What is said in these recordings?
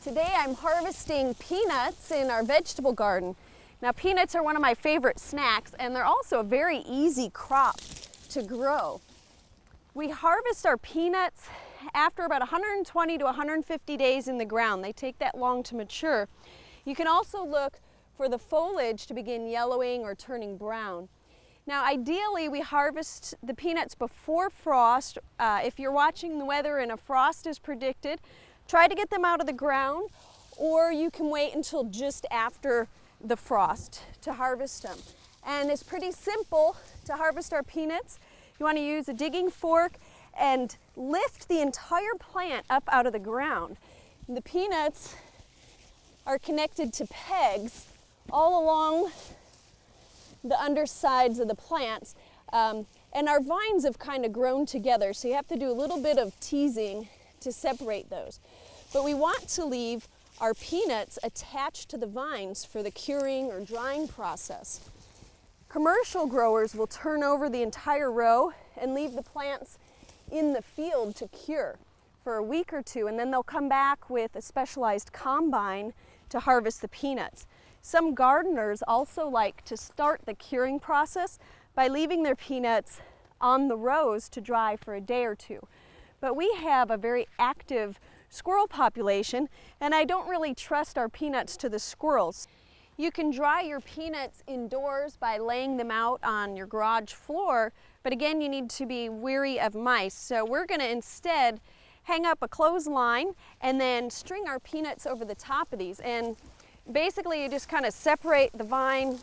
Today I'm harvesting peanuts in our vegetable garden. Now peanuts are one of my favorite snacks and they're also a very easy crop to grow. We harvest our peanuts after about 120 to 150 days in the ground. They take that long to mature. You can also look for the foliage to begin yellowing or turning brown. Now ideally we harvest the peanuts before frost. If you're watching the weather and a frost is predicted, try to get them out of the ground, or you can wait until just after the frost to harvest them. And it's pretty simple to harvest our peanuts. You want to use a digging fork and lift the entire plant up out of the ground. And the peanuts are connected to pegs all along the undersides of the plants. And our vines have kind of grown together, so you have to do a little bit of teasing to separate those. But we want to leave our peanuts attached to the vines for the curing or drying process. Commercial growers will turn over the entire row and leave the plants in the field to cure for a week or two, and then they'll come back with a specialized combine to harvest the peanuts. Some gardeners also like to start the curing process by leaving their peanuts on the rows to dry for a day or two. But we have a very active squirrel population, and I don't really trust our peanuts to the squirrels. You can dry your peanuts indoors by laying them out on your garage floor, but again, you need to be wary of mice. So we're going to instead hang up a clothesline and then string our peanuts over the top of these. And basically, you just kind of separate the vine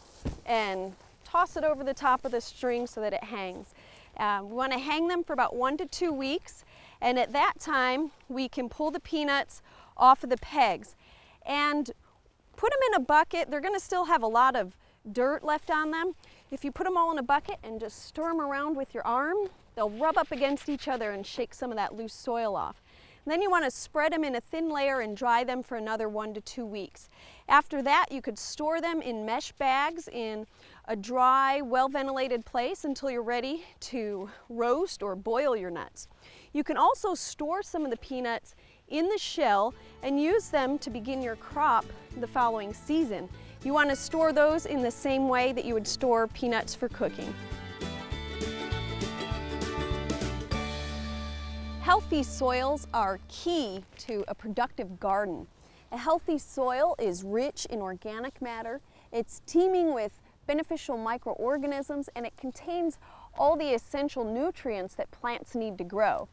and toss it over the top of the string so that it hangs. We want to hang them for about 1 to 2 weeks, and at that time we can pull the peanuts off of the pegs and put them in a bucket. They're going to still have a lot of dirt left on them. If you put them all in a bucket and just stir them around with your arm, they'll rub up against each other and shake some of that loose soil off. And then you want to spread them in a thin layer and dry them for another 1 to 2 weeks. After that, you could store them in mesh bags in a dry, well-ventilated place until you're ready to roast or boil your nuts. You can also store some of the peanuts in the shell and use them to begin your crop the following season. You want to store those in the same way that you would store peanuts for cooking. Healthy soils are key to a productive garden. A healthy soil is rich in organic matter, it's teeming with beneficial microorganisms, and it contains all the essential nutrients that plants need to grow.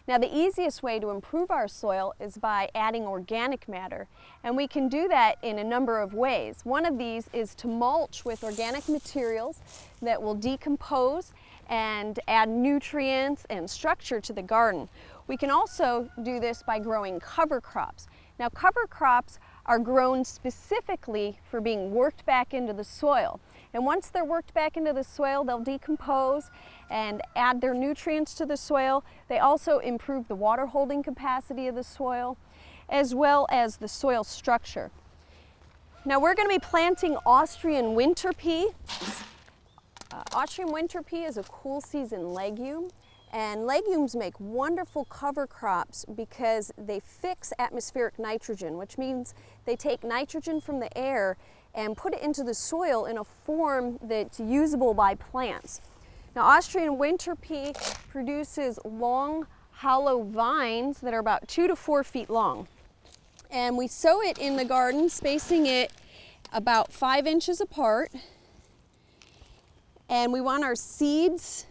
Now, the easiest way to improve our soil is by adding organic matter, and we can do that in a number of ways. One of these is to mulch with organic materials that will decompose and add nutrients and structure to the garden. We can also do this by growing cover crops. Now, cover crops are grown specifically for being worked back into the soil. And once they're worked back into the soil, they'll decompose and add their nutrients to the soil. They also improve the water holding capacity of the soil, as well as the soil structure. Now, we're going to be planting Austrian winter pea. Austrian winter pea is a cool season legume, and legumes make wonderful cover crops because they fix atmospheric nitrogen, which means they take nitrogen from the air and put it into the soil in a form that's usable by plants. Now, Austrian winter pea produces long, hollow vines that are about 2 to 4 feet long. And we sow it in the garden, spacing it about 5 inches apart. And we want our seeds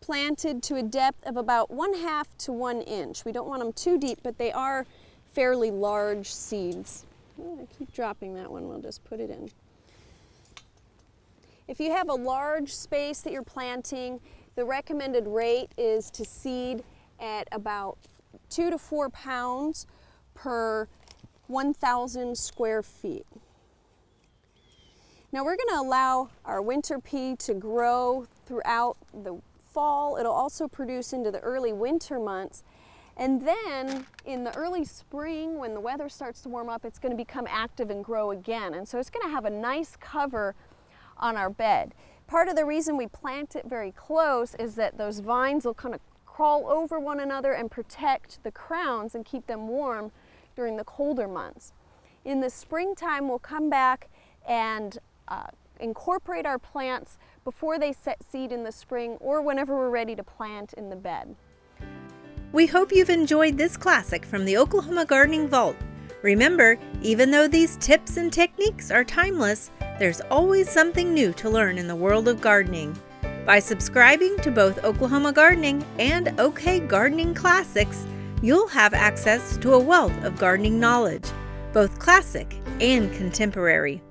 planted to a depth of about 1/2 to 1 inch. We don't want them too deep, but they are fairly large seeds. I keep dropping that one, we'll just put it in. If you have a large space that you're planting, the recommended rate is to seed at about 2 to 4 pounds per 1,000 square feet. Now we're going to allow our winter pea to grow throughout the fall. It'll also produce into the early winter months. And then in the early spring, when the weather starts to warm up, it's going to become active and grow again. And so it's going to have a nice cover on our bed. Part of the reason we plant it very close is that those vines will kind of crawl over one another and protect the crowns and keep them warm during the colder months. In the springtime, we'll come back and incorporate our plants before they set seed in the spring or whenever we're ready to plant in the bed. We hope you've enjoyed this classic from the Oklahoma Gardening Vault. Remember, even though these tips and techniques are timeless, there's always something new to learn in the world of gardening. By subscribing to both Oklahoma Gardening and OK Gardening Classics, you'll have access to a wealth of gardening knowledge, both classic and contemporary.